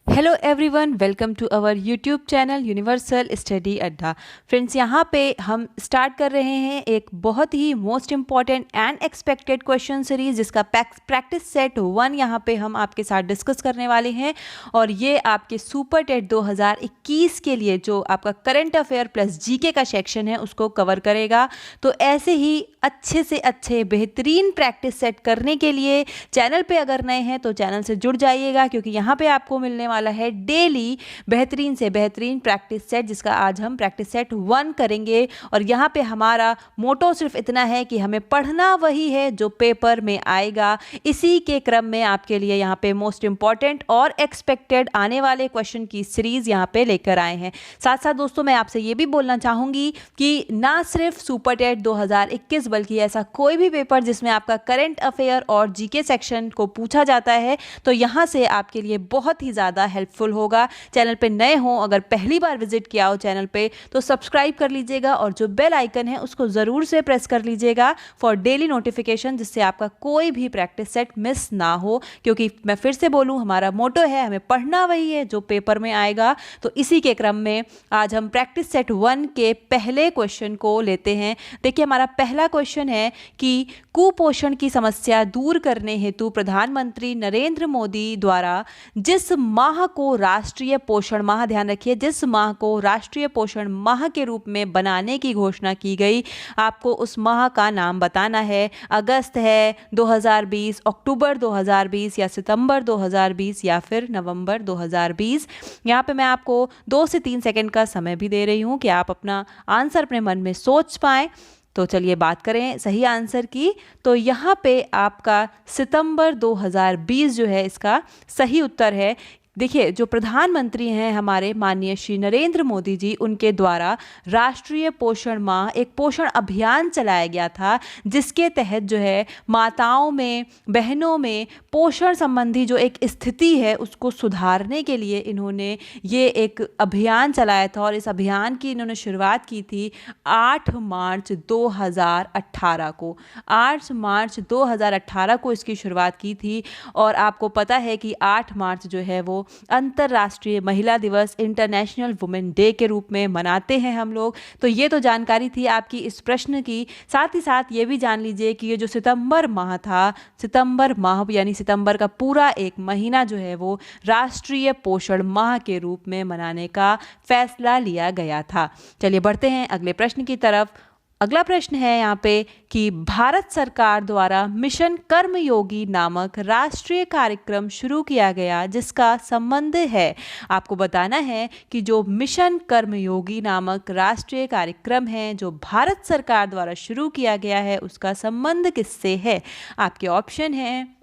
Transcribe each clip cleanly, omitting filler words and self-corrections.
Hello everyone, welcome to our YouTube channel universal study Adda. Friends, यहाँ पे हम start कर रहे हैं एक बहुत ही most important and expected question series जिसका प्रैक्टिस सेट 1 यहाँ पे हम आपके साथ डिस्कस करने वाले हैं। और ये आपके सुपर टेट 2021 के लिए जो आपका करंट अफेयर प्लस जीके का सेक्शन है उसको कवर करेगा। तो ऐसे ही अच्छे से अच्छे बेहतरीन प्रैक्टिस सेट करने के लिए चैनल पे अगर नए हैं तो चैनल से जुड़ जाइएगा, क्योंकि यहाँ पे आपको मिलने वाला है डेली बेहतरीन से बेहतरीन प्रैक्टिस सेट, जिसका आज हम प्रैक्टिस सेट 1 करेंगे। और यहाँ पे हमारा मोटो सिर्फ इतना है कि हमें पढ़ना वही है जो पेपर में आएगा। इसी के क्रम में आपके लिए यहाँ पे मोस्ट इंपॉर्टेंट और एक्सपेक्टेड आने वाले क्वेश्चन की सीरीज यहाँ पे लेकर आए हैं। साथ साथ दोस्तों, मैं आपसे ये भी बोलना चाहूँगी कि ना सिर्फ सुपर टेट 2021 बल्कि ऐसा कोई भी पेपर जिसमें आपका करंट अफेयर और जीके सेक्शन को पूछा जाता है तो यहाँ से आपके लिए बहुत ही ज़्यादा हेल्पफुल होगा। चैनल पे नए हो, अगर पहली बार विजिट किया हो चैनल पे तो सब्सक्राइब कर लीजिएगा और जो बेल आइकन है उसको ज़रूर से प्रेस कर लीजिएगा फॉर डेली नोटिफिकेशन, जिससे आपका कोई भी प्रैक्टिस सेट मिस ना हो। क्योंकि मैं फिर से बोलूँ, हमारा मोटो है हमें पढ़ना वही है जो पेपर में आएगा। तो इसी के क्रम में आज हम प्रैक्टिस सेट 1 के पहले क्वेश्चन को लेते हैं। देखिए, हमारा पहला क्वेश्चन है कि कुपोषण की समस्या दूर करने हेतु प्रधानमंत्री नरेंद्र मोदी द्वारा जिस माह को राष्ट्रीय पोषण माह, ध्यान रखिए, जिस माह को राष्ट्रीय पोषण माह के रूप में बनाने की घोषणा की गई, आपको उस माह का नाम बताना है। अगस्त है 2020, अक्टूबर 2020 या सितंबर 2020 या फिर नवंबर 2020। यहाँ पे मैं आपको 2 से 3 सेकंड का समय भी दे रही हूँ कि आप अपना आंसर अपने मन में सोच पाएं। तो चलिए बात करें सही आंसर की। तो यहाँ पे आपका सितंबर 2020 जो है इसका सही उत्तर है। देखिए, जो प्रधानमंत्री हैं हमारे माननीय श्री नरेंद्र मोदी जी, उनके द्वारा राष्ट्रीय पोषण माह एक पोषण अभियान चलाया गया था, जिसके तहत जो है माताओं में, बहनों में पोषण संबंधी जो एक स्थिति है उसको सुधारने के लिए इन्होंने ये एक अभियान चलाया था। और इस अभियान की इन्होंने शुरुआत की थी 8 मार्च 2018 को। 8 मार्च 2018 को इसकी शुरुआत की थी। और आपको पता है कि 8 मार्च जो है वो अंतर्राष्ट्रीय महिला दिवस, इंटरनेशनल वुमेन डे के रूप में मनाते हैं हम लोग। तो ये तो जानकारी थी आपकी इस प्रश्न की। साथ ही साथ ये भी जान लीजिए कि ये जो सितंबर माह था, सितंबर माह यानी सितंबर का पूरा एक महीना जो है वो राष्ट्रीय पोषण माह के रूप में मनाने का फैसला लिया गया था। चलिए बढ़ते हैं अगले प्रश्न की तरफ। अगला प्रश्न है यहाँ पे कि भारत सरकार द्वारा मिशन कर्मयोगी नामक राष्ट्रीय कार्यक्रम शुरू किया गया, जिसका संबंध है। आपको बताना है कि जो मिशन कर्मयोगी नामक राष्ट्रीय कार्यक्रम है जो भारत सरकार द्वारा शुरू किया गया है उसका संबंध किससे है। आपके ऑप्शन हैं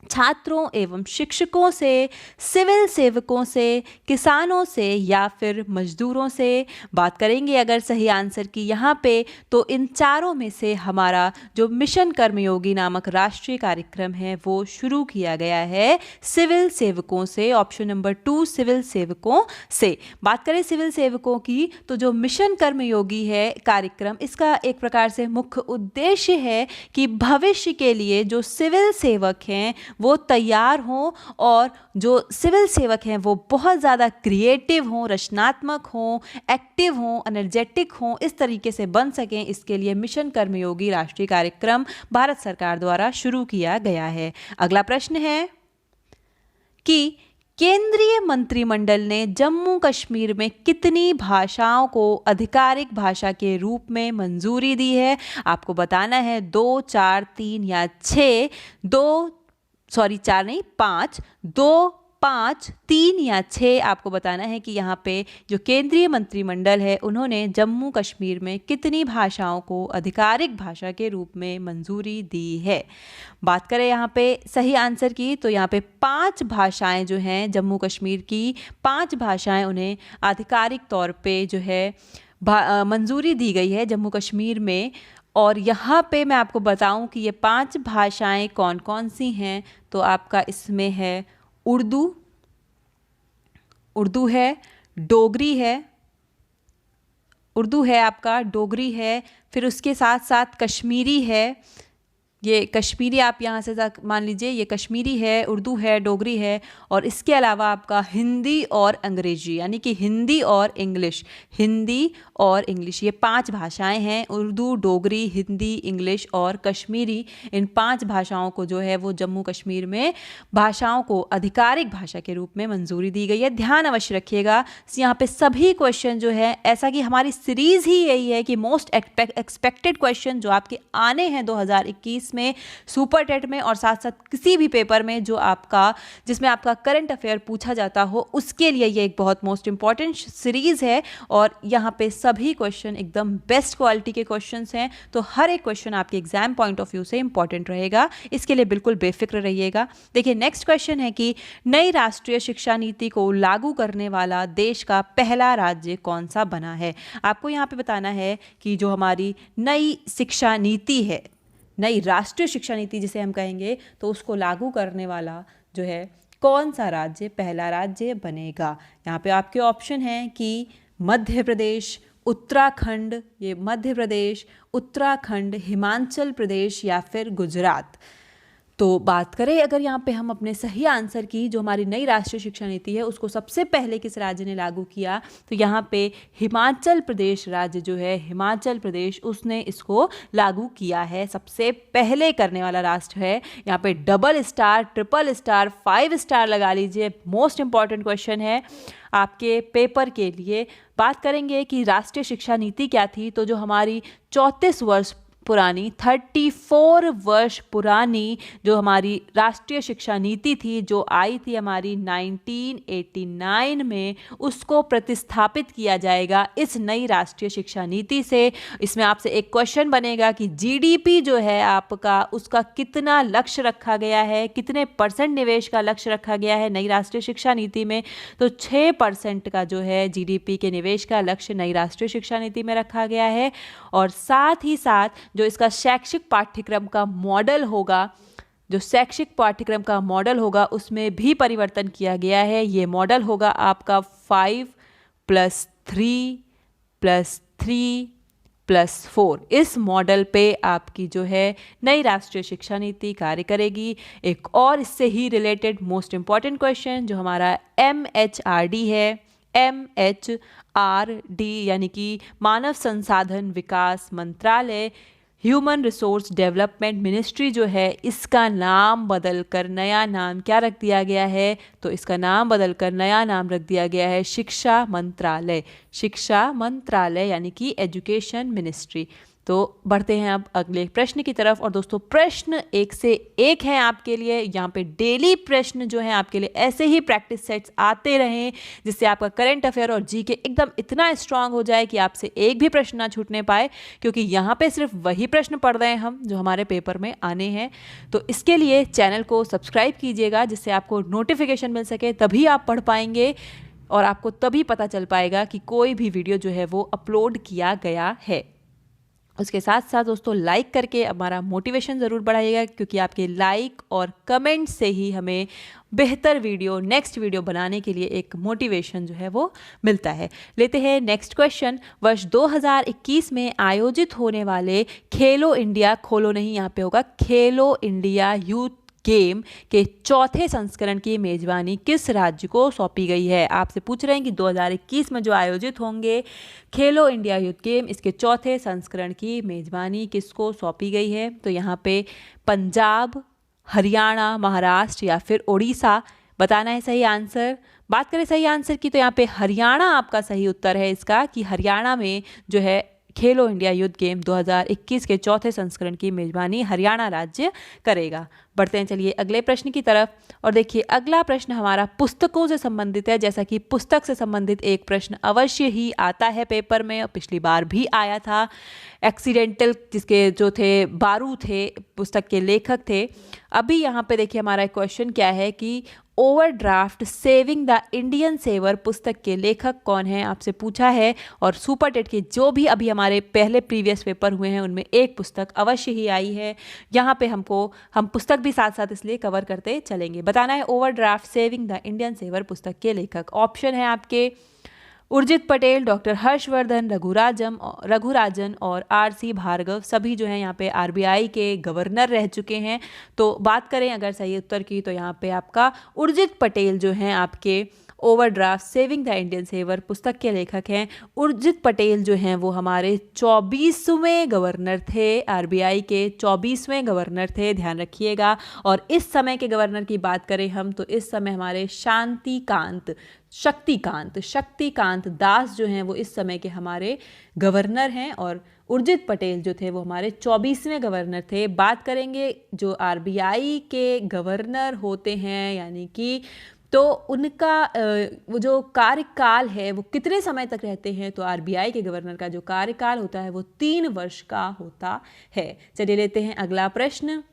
छात्रों एवं शिक्षकों से, सिविल सेवकों से, किसानों से या फिर मजदूरों से। बात करेंगे अगर सही आंसर की यहाँ पे तो इन चारों में से हमारा जो मिशन कर्मयोगी नामक राष्ट्रीय कार्यक्रम है वो शुरू किया गया है सिविल सेवकों से। ऑप्शन नंबर 2 सिविल सेवकों से। बात करें सिविल सेवकों की तो जो मिशन कर्मयोगी है कार्यक्रम, इसका एक प्रकार से मुख्य उद्देश्य है कि भविष्य के लिए जो सिविल सेवक हैं वो तैयार हों और जो सिविल सेवक हैं वो बहुत ज़्यादा क्रिएटिव हों, रचनात्मक हों, एक्टिव हों, एनर्जेटिक हों, इस तरीके से बन सकें। इसके लिए मिशन कर्मयोगी राष्ट्रीय कार्यक्रम भारत सरकार द्वारा शुरू किया गया है। अगला प्रश्न है कि केंद्रीय मंत्रिमंडल ने जम्मू कश्मीर में कितनी भाषाओं को आधिकारिक भाषा के रूप में मंजूरी दी है। आपको बताना है 2, 4, 3 या 6। 4 नहीं 5, 2, 5, 3 या 6 आपको बताना है कि यहाँ पे जो केंद्रीय मंत्रिमंडल है उन्होंने जम्मू कश्मीर में कितनी भाषाओं को आधिकारिक भाषा के रूप में मंजूरी दी है। बात करें यहाँ पे सही आंसर की तो यहाँ पे 5 भाषाएं जो हैं जम्मू कश्मीर की, 5 भाषाएं उन्हें आधिकारिक तौर पे जो है मंजूरी दी गई है जम्मू कश्मीर में। और यहाँ पे मैं आपको बताऊँ कि ये 5 भाषाएं कौन कौन सी हैं। तो आपका इसमें है उर्दू है, डोगरी है, उर्दू है आपका, डोगरी है, फिर उसके साथ साथ कश्मीरी है, ये कश्मीरी आप यहाँ से मान लीजिए, ये कश्मीरी है, उर्दू है, डोगरी है, और इसके अलावा आपका हिंदी और अंग्रेजी, यानी कि हिंदी और इंग्लिश, हिंदी और इंग्लिश, ये 5 भाषाएं हैं। उर्दू, डोगरी, हिंदी, इंग्लिश और कश्मीरी, इन 5 भाषाओं को जो है वो जम्मू कश्मीर में भाषाओं को आधिकारिक भाषा के रूप में मंजूरी दी गई है। ध्यान अवश्य रखिएगा, यहाँ पे सभी क्वेश्चन जो है, ऐसा कि हमारी सीरीज ही यही है कि मोस्ट एक्सपेक्टेड क्वेश्चन जो आपके आने हैं 2021 में सुपर टेट में, और साथ साथ किसी भी पेपर में जो आपका, जिसमें आपका करंट अफेयर पूछा जाता हो, उसके लिए ये एक बहुत मोस्ट इंपॉर्टेंट सीरीज है। और यहाँ पे सभी क्वेश्चन एकदम बेस्ट क्वालिटी के क्वेश्चंस हैं, तो हर एक क्वेश्चन आपके एग्जाम पॉइंट ऑफ व्यू से इंपॉर्टेंट रहेगा, इसके लिए बिल्कुल बेफिक्र रहिएगा। देखिए नेक्स्ट क्वेश्चन है कि नई राष्ट्रीय शिक्षा नीति को लागू करने वाला देश का पहला राज्य कौन सा बना है। आपको यहाँ पे बताना है कि जो हमारी नई शिक्षा नीति है, नई राष्ट्रीय शिक्षा नीति जिसे हम कहेंगे, तो उसको लागू करने वाला जो है कौन सा राज्य पहला राज्य बनेगा। यहाँ पे आपके ऑप्शन हैं कि मध्य प्रदेश, उत्तराखंड, ये मध्य प्रदेश, उत्तराखंड, हिमाचल प्रदेश या फिर गुजरात। तो बात करें अगर यहाँ पे हम अपने सही आंसर की, जो हमारी नई राष्ट्रीय शिक्षा नीति है उसको सबसे पहले किस राज्य ने लागू किया, तो यहाँ पे हिमाचल प्रदेश राज्य जो है, हिमाचल प्रदेश, उसने इसको लागू किया है, सबसे पहले करने वाला राष्ट्र है। यहाँ पे double star, triple star, 5 star लगा लीजिए, मोस्ट इंपॉर्टेंट क्वेश्चन है आपके पेपर के लिए। बात करेंगे कि राष्ट्रीय शिक्षा नीति क्या थी, तो जो हमारी 34 वर्ष पुरानी, 34 वर्ष पुरानी जो हमारी राष्ट्रीय शिक्षा नीति थी, जो आई थी हमारी 1989 में, उसको प्रतिस्थापित किया जाएगा इस नई राष्ट्रीय शिक्षा नीति से। इसमें आपसे एक क्वेश्चन बनेगा कि जीडीपी जो है आपका, उसका कितना लक्ष्य रखा गया है, कितने % निवेश का लक्ष्य रखा गया है नई राष्ट्रीय शिक्षा नीति में, तो 6% का जो है जीडीपी के निवेश का लक्ष्य नई राष्ट्रीय शिक्षा नीति में रखा गया है। और साथ ही साथ जो इसका शैक्षिक पाठ्यक्रम का मॉडल होगा, जो शैक्षिक पाठ्यक्रम का मॉडल होगा उसमें भी परिवर्तन किया गया है। ये मॉडल होगा आपका 5+3+3+4। इस मॉडल पे आपकी जो है नई राष्ट्रीय शिक्षा नीति कार्य करेगी। एक और इससे ही रिलेटेड मोस्ट इंपॉर्टेंट क्वेश्चन जो हमारा MHRD है, MHRD यानी कि मानव संसाधन विकास मंत्रालय, ह्यूमन रिसोर्स डेवलपमेंट मिनिस्ट्री जो है, इसका नाम बदलकर नया नाम क्या रख दिया गया है, तो इसका नाम बदलकर नया नाम रख दिया गया है शिक्षा मंत्रालय, शिक्षा मंत्रालय यानी कि एजुकेशन मिनिस्ट्री। तो बढ़ते हैं अब अगले प्रश्न की तरफ। और दोस्तों प्रश्न एक से एक हैं आपके लिए, यहाँ पे डेली प्रश्न जो हैं आपके लिए ऐसे ही प्रैक्टिस सेट्स आते रहें, जिससे आपका करंट अफेयर और जीके एकदम इतना स्ट्रांग हो जाए कि आपसे एक भी प्रश्न ना छूटने पाए, क्योंकि यहाँ पे सिर्फ वही प्रश्न पढ़ रहे हैं हम जो हमारे पेपर में आने हैं। तो इसके लिए चैनल को सब्सक्राइब कीजिएगा, जिससे आपको नोटिफिकेशन मिल सके, तभी आप पढ़ पाएंगे और आपको तभी पता चल पाएगा कि कोई भी वीडियो जो है वो अपलोड किया गया है। उसके साथ साथ दोस्तों लाइक करके हमारा मोटिवेशन ज़रूर बढ़ाइएगा, क्योंकि आपके लाइक और कमेंट से ही हमें बेहतर वीडियो, नेक्स्ट वीडियो बनाने के लिए एक मोटिवेशन जो है वो मिलता है। लेते हैं नेक्स्ट क्वेश्चन। वर्ष 2021 में आयोजित होने वाले खेलो इंडिया, खोलो नहीं यहाँ पे होगा, खेलो इंडिया यूथ गेम के चौथे संस्करण की मेजबानी किस राज्य को सौंपी गई है। आपसे पूछ रहे हैं कि 2021 में जो आयोजित होंगे खेलो इंडिया यूथ गेम, इसके चौथे संस्करण की मेजबानी किसको सौंपी गई है। तो यहाँ पे पंजाब, हरियाणा, महाराष्ट्र या फिर उड़ीसा बताना है सही आंसर। बात करें सही आंसर की, तो यहाँ पे हरियाणा आपका सही उत्तर है इसका, कि हरियाणा में जो है खेलो इंडिया यूथ गेम 2021 के चौथे संस्करण की मेजबानी हरियाणा राज्य करेगा। बढ़ते हैं चलिए अगले प्रश्न की तरफ। और देखिए अगला प्रश्न हमारा पुस्तकों से संबंधित है। जैसा कि पुस्तक से संबंधित एक प्रश्न अवश्य ही आता है पेपर में, और पिछली बार भी आया था। एक्सीडेंटल जिसके जो थे बारू थे, पुस्तक के लेखक थे। अभी यहाँ पे देखिए हमारा क्वेश्चन क्या है कि overdraft saving the Indian saver पुस्तक के लेखक कौन है, आपसे पूछा है। और सुपर टेट के जो भी अभी हमारे पहले प्रीवियस पेपर हुए हैं उनमें एक पुस्तक अवश्य ही आई है। यहाँ पे हम पुस्तक भी साथ साथ इसलिए कवर करते चलेंगे। बताना है overdraft saving the Indian saver पुस्तक के लेखक। ऑप्शन है आपके उर्जित पटेल, डॉक्टर हर्षवर्धन, रघुराजन और आर.सी. भार्गव सभी जो हैं यहाँ पे आरबीआई के गवर्नर रह चुके हैं। तो बात करें अगर सही उत्तर की तो यहाँ पे आपका उर्जित पटेल जो हैं आपके overdraft saving the Indian saver पुस्तक के लेखक हैं। उर्जित पटेल जो हैं वो हमारे 24वें गवर्नर थे, आरबीआई के 24वें गवर्नर थे, ध्यान रखिएगा। और इस समय के गवर्नर की बात करें हम तो इस समय हमारे शक्तिकांत दास जो हैं वो इस समय के हमारे गवर्नर हैं और उर्जित पटेल जो थे वो हमारे 24वें गवर्नर थे। बात करेंगे जो आरबीआई के गवर्नर होते हैं यानी कि तो उनका वो जो कार्यकाल है वो कितने समय तक रहते हैं, तो आरबीआई के गवर्नर का जो कार्यकाल होता है वो 3 वर्ष का होता है। चलिए लेते हैं अगला प्रश्न।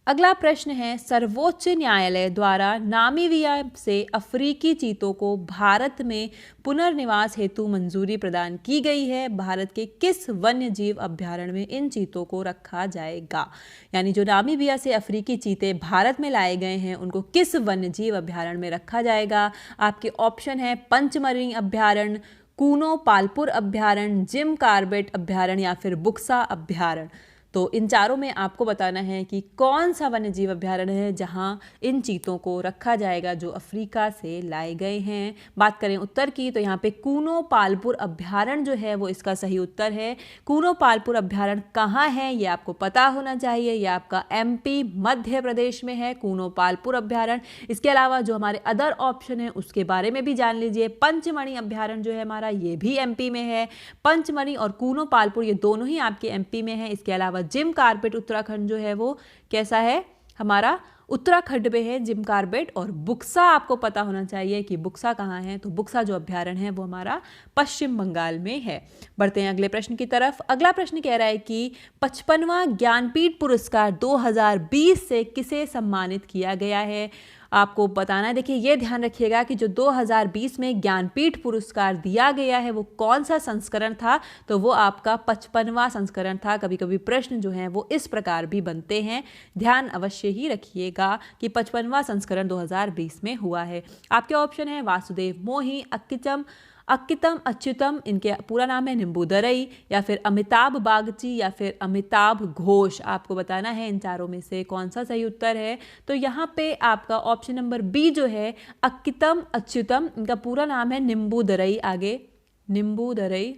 अगला प्रश्न है, सर्वोच्च न्यायालय द्वारा नामीबिया से अफ्रीकी चीतों को भारत में पुनर्निवास हेतु मंजूरी प्रदान की गई है। भारत के किस वन्य जीव अभ्यारण्य में इन चीतों को रखा जाएगा? यानी जो नामीबिया से अफ्रीकी चीते भारत में लाए गए हैं उनको किस वन्य जीव अभ्यारण्य में रखा जाएगा? आपके ऑप्शन है पंचमरी अभ्यारण्य, कूनो पालपुर अभ्यारण्य, जिम कार्बेट अभ्यारण्य या फिर बुक्सा अभ्यारण्य। तो इन चारों में आपको बताना है कि कौन सा वन्यजीव अभ्यारण्य है जहां इन चीतों को रखा जाएगा जो अफ्रीका से लाए गए हैं। बात करें उत्तर की तो यहाँ पे कूनो पालपुर अभ्यारण्य जो है वो इसका सही उत्तर है। कूनो पालपुर अभ्यारण्य कहाँ है ये आपको पता होना चाहिए। ये आपका एमपी मध्य प्रदेश में है कूनो पालपुर अभ्यारण्य। इसके अलावा जो हमारे अदर ऑप्शन है उसके बारे में भी जान लीजिए। पंचमढ़ी अभ्यारण्य जो है हमारा ये भी एमपी में है। पंचमढ़ी और कूनो पालपुर ये दोनों ही आपके एमपी में है। इसके अलावा जिम कार्बेट उत्तराखंड जो है वो कैसा है, हमारा उत्तराखंड में है जिम कार्बेट। और बुक्सा आपको पता होना चाहिए कि बुक्सा कहाँ है, तो बुक्सा जो अभ्यारण्य है वो हमारा पश्चिम बंगाल में है। बढ़ते हैं अगले प्रश्न की तरफ। अगला प्रश्न कह रहा है कि 55वां ज्ञानपीठ पुरस्कार 2020 से किसे सम्मानित किया गया है? आपको बताना है। देखिए ये ध्यान रखिएगा कि जो 2020 में ज्ञानपीठ पुरस्कार दिया गया है वो कौन सा संस्करण था, तो वो आपका 55वां संस्करण था। कभी कभी प्रश्न जो हैं वो इस प्रकार भी बनते हैं, ध्यान अवश्य ही रखिएगा कि 55वां संस्करण 2020 में हुआ है। आपके ऑप्शन है वासुदेव मोही, अक्कितम अच्युतम, इनके पूरा नाम है निम्बूदरई, या फिर अमिताभ बागची या फिर अमिताभ घोष। आपको बताना है इन चारों में से कौन सा सही उत्तर है। तो यहाँ पे आपका ऑप्शन नंबर बी जो है अक्कितम अच्युतम, इनका पूरा नाम है निम्बूदरई, आगे निम्बूदरई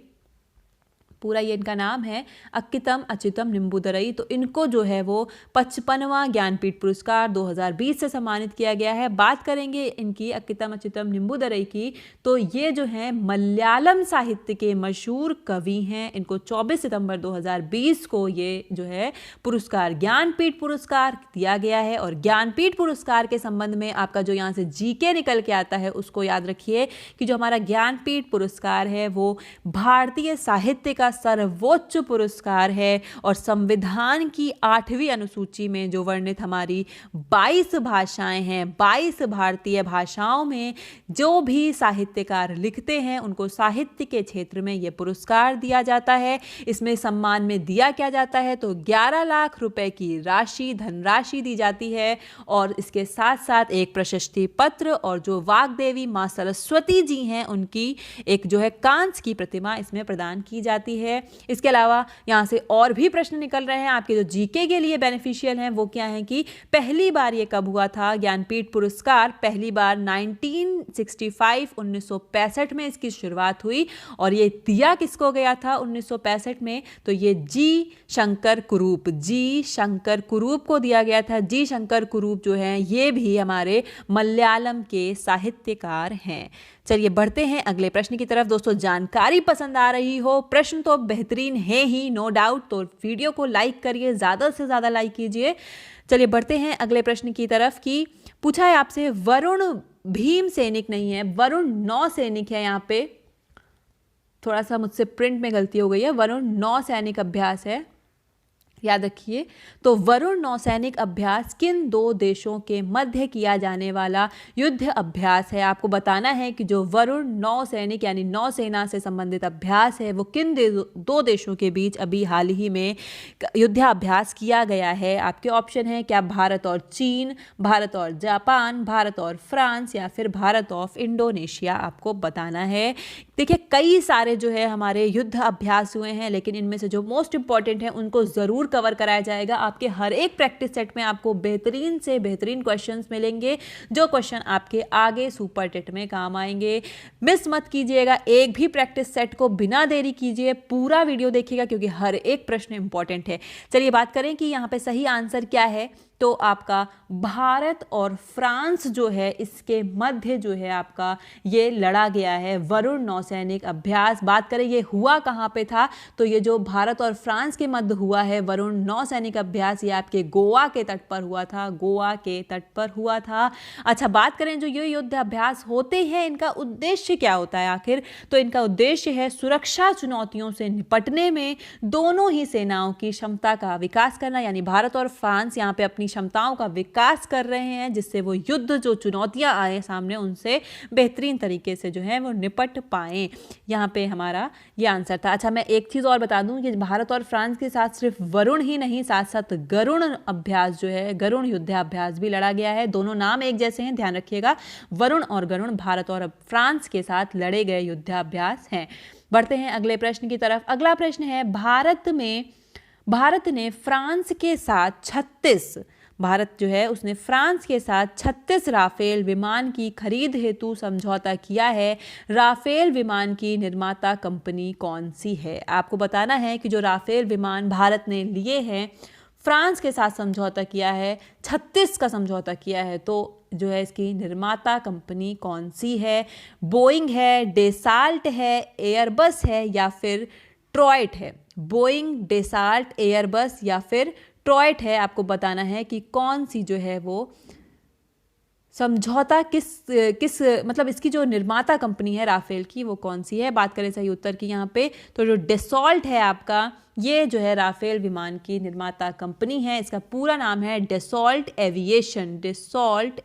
पूरा ये इनका नाम है, अक्कितम अच्युतम निम्बूदरई। तो इनको जो है वो 55वां ज्ञानपीठ पुरस्कार 2020 से सम्मानित किया गया है। बात करेंगे इनकी अक्कितम अच्युतम निम्बूदरई की, तो ये जो है मलयालम साहित्य के मशहूर कवि हैं। इनको 24 सितंबर 2020 को ये जो है पुरस्कार ज्ञानपीठ पुरस्कार दिया गया है। और ज्ञानपीठ पुरस्कार के संबंध में आपका जो यहाँ से जीके निकल के आता है उसको याद रखिए कि जो हमारा ज्ञानपीठ पुरस्कार है वो भारतीय साहित्य का सर्वोच्च पुरस्कार है और संविधान की 8वीं अनुसूची में जो वर्णित हमारी 22 भाषाएं हैं, 22 भारतीय भाषाओं में जो भी साहित्यकार लिखते हैं उनको साहित्य के क्षेत्र में यह पुरस्कार दिया जाता है। इसमें सम्मान में दिया क्या जाता है, तो 11 लाख रुपए की धनराशि दी जाती है और इसके साथ साथ एक प्रशस्ति पत्र और जो वाग्देवी मां सरस्वती जी हैं उनकी एक जो है कांस्य की प्रतिमा इसमें प्रदान की जाती है। इसके अलावा यहां से और भी प्रश्न निकल रहे हैं आपके जो जीके के लिए बेनिफिशियल हैं। वो क्या है कि पहली बार ये कब हुआ था ज्ञानपीठ पुरस्कार? पहली बार 1965 में इसकी शुरुआत हुई और ये दिया किसको गया था 1965 में? तो ये जी शंकर कुरूप को दिया गया था। जी शंकर कुरूप जो है ये भी हमारे मलयालम के साहित्यकार हैं। चलिए बढ़ते हैं अगले प्रश्न की तरफ। दोस्तों जानकारी पसंद आ रही हो, प्रश्न तो बेहतरीन है ही नो डाउट, तो वीडियो को लाइक करिए, ज़्यादा से ज़्यादा लाइक कीजिए। चलिए बढ़ते हैं अगले प्रश्न की तरफ कि पूछा है आपसे वरुण भीम सैनिक नहीं है, वरुण नौ सैनिक है। यहाँ पे थोड़ा सा मुझसे प्रिंट में गलती हो गई है, वरुण नौ सैनिक अभ्यास है। याद रखिए। तो वरुण नौसैनिक अभ्यास किन दो देशों के मध्य किया जाने वाला युद्ध अभ्यास है? आपको बताना है कि जो वरुण नौसैनिक यानी नौसेना से संबंधित अभ्यास है वो किन दो देशों के बीच अभी हाल ही में युद्धाभ्यास किया गया है। आपके ऑप्शन है क्या भारत और चीन, भारत और जापान, भारत और फ्रांस या फिर भारत और इंडोनेशिया, आपको बताना है। देखिए कई सारे जो है हमारे युद्ध अभ्यास हुए हैं, लेकिन इनमें से जो मोस्ट इंपॉर्टेंट है उनको ज़रूर कवर कराया जाएगा। आपके हर एक प्रैक्टिस सेट में आपको बेहतरीन से बेहतरीन क्वेश्चंस मिलेंगे, जो क्वेश्चन आपके आगे सुपर टेट में काम आएंगे। मिस मत कीजिएगा, एक भी प्रैक्टिस सेट को बिना देरी कीजिए, पूरा वीडियो देखिएगा क्योंकि हर एक प्रश्न इंपॉर्टेंट है। चलिए बात करें कि यहाँ पे सही आंसर क्या है। तो आपका भारत और फ्रांस जो है इसके मध्य जो है आपका ये लड़ा गया है वरुण नौसैनिक अभ्यास। बात करें ये हुआ कहाँ पे था, तो ये जो भारत और फ्रांस के मध्य हुआ है वरुण नौसैनिक अभ्यास, ये आपके गोवा के तट पर हुआ था, गोवा के तट पर हुआ था। अच्छा बात करें जो ये युद्ध अभ्यास होते हैं इनका उद्देश्य क्या होता है आखिर, तो इनका उद्देश्य है सुरक्षा चुनौतियों से निपटने में दोनों ही सेनाओं की क्षमता का विकास करना, यानी भारत और फ्रांस यहाँ पे अपनी क्षमताओं का विकास कर रहे हैं जिससे वो युद्ध जो चुनौतियां आए सामने उनसे बेहतरीन तरीके से जो है वो निपट पाए। यहाँ पे हमारा ये आंसर था। अच्छा मैं एक चीज़ और बता दूं कि भारत और फ्रांस के साथ सिर्फ वरुण ही नहीं, साथ साथ गरुण अभ्यास जो है, गरुण युद्धाभ्यास भी लड़ा गया है। दोनों नाम एक जैसे हैं, ध्यान रखिएगा। वरुण और गरुण भारत और फ्रांस के साथ लड़े गए युद्धाभ्यास हैं। बढ़ते हैं अगले प्रश्न की तरफ। अगला प्रश्न है भारत ने फ्रांस के साथ 36 भारत जो है उसने फ्रांस के साथ 36 राफेल विमान की खरीद हेतु समझौता किया है। राफेल विमान की निर्माता कंपनी कौन सी है? आपको बताना है कि जो राफेल विमान भारत ने लिए हैं फ्रांस के साथ समझौता किया है, 36 का समझौता किया है, तो जो है इसकी निर्माता कंपनी कौन सी है? बोइंग है, डेसाल्ट है, एयरबस है या फिर ट्रॉयट है? बोइंग, डेसाल्ट, एयरबस या फिर ट्रॉयट है। आपको बताना है कि कौन सी जो है वो समझौता किस मतलब इसकी जो निर्माता कंपनी है राफेल की वो कौन सी है। बात करें सही उत्तर की यहाँ पे, तो जो डेसॉल्ट है आपका, ये जो है राफेल विमान की निर्माता कंपनी है। इसका पूरा नाम है Dassault aviation, Dassault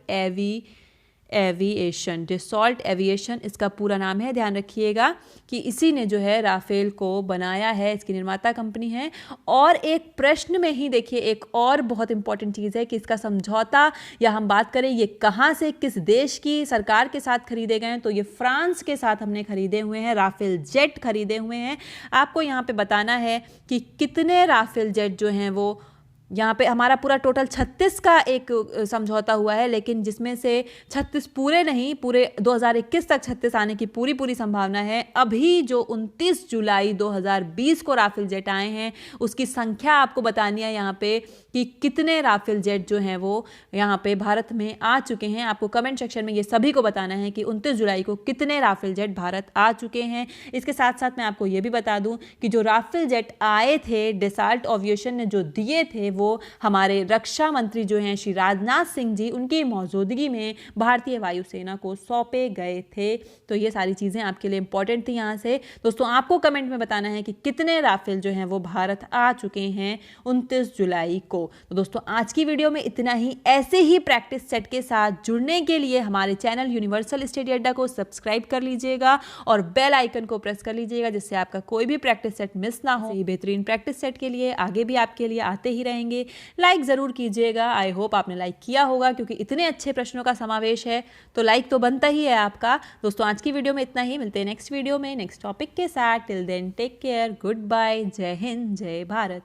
Dassault aviation इसका पूरा नाम है। ध्यान रखिएगा कि इसी ने जो है राफेल को बनाया है, इसकी निर्माता कंपनी है। और एक प्रश्न में ही देखिए एक और बहुत इंपॉर्टेंट चीज़ है कि इसका समझौता या हम बात करें ये कहाँ से, किस देश की सरकार के साथ खरीदे गए हैं, तो ये फ्रांस के साथ हमने खरीदे हुए हैं, राफेल जेट खरीदे हुए हैं। आपको यहाँ पे बताना है कि कितने राफेल जेट जो हैं वो यहाँ पे हमारा पूरा टोटल 36 का एक समझौता हुआ है, लेकिन जिसमें से 36 पूरे नहीं, पूरे 2021 तक 36 आने की पूरी संभावना है। अभी जो 29 जुलाई 2020 को राफेल जेट आए हैं उसकी संख्या आपको बतानी है यहाँ पे कि कितने राफेल जेट जो हैं वो यहाँ पे भारत में आ चुके हैं। आपको कमेंट सेक्शन में ये सभी को बताना है कि 29 जुलाई को कितने राफेल जेट भारत आ चुके हैं। इसके साथ साथ मैं आपको ये भी बता दूं कि जो राफेल जेट आए थे डेसॉल्ट एविएशन ने जो दिए थे वो हमारे रक्षा मंत्री जो हैं श्री राजनाथ सिंह जी, उनकी मौजूदगी में भारतीय वायुसेना को सौंपे गए थे। तो ये सारी चीज़ें आपके लिए इंपॉर्टेंट थी। यहाँ से दोस्तों आपको कमेंट में बताना है कि कितने राफेल जो हैं वो भारत आ चुके हैं 29 जुलाई को। तो दोस्तों आज की वीडियो में इतना ही। ऐसे ही प्रैक्टिस सेट के साथ जुड़ने के लिए हमारे चैनल यूनिवर्सल स्टडी अड्डा को सब्सक्राइब कर लीजिएगा और बेल आइकन को प्रेस कर लीजिएगा जिससे आपका कोई भी प्रैक्टिस सेट मिस ना हो। बेहतरीन प्रैक्टिस सेट के लिए आगे भी आपके लिए आते ही रहेंगे। लाइक ज़रूर कीजिएगा। आई होप आपने लाइक किया होगा क्योंकि इतने अच्छे प्रश्नों का समावेश है तो लाइक तो बनता ही है आपका। दोस्तों आज की वीडियो में इतना ही। मिलते हैं नेक्स्ट वीडियो में नेक्स्ट टॉपिक के साथ। Till then take care, good bye, जय हिंद, जय भारत।